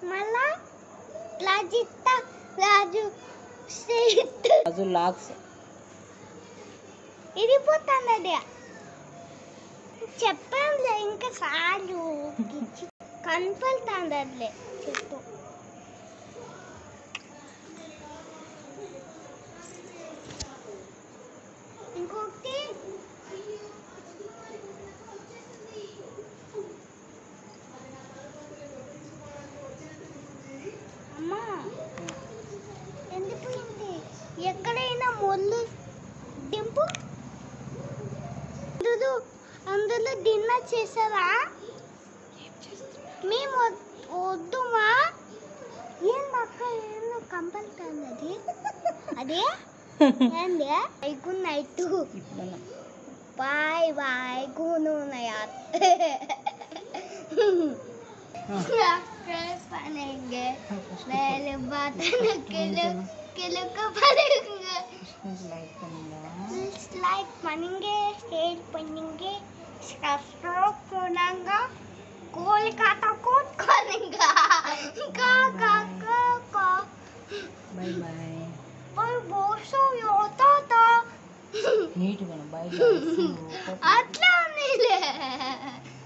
మళ్ళా రాజిత్తా రాజు సీట్ రాజు లాక్స్ ఇరిపోతానది చెప్పంలే ఇంకా చాలు కనపడుతుందట్లే చెప్పు ఇంకొకటి అమ్మా ఎందుకు ఇంటి ఎక్కడైనా ముళ్ళు దింపు అందులో డిన్నర్ చేసావా మేము వద్దుమా ఏందక్క ఏం కంపల్తుంది అదే ఏంది good night bye bye good night पढ़ेंगे पहले बात लाइक पढ़ेंगे शेयर पढ़ेंगे सब्सक्राइब करेंगे कोलकाता को करेंगे का बाय बाय और बहुत सो होता था नीट बना बाय बाय अट्ला नहीं ले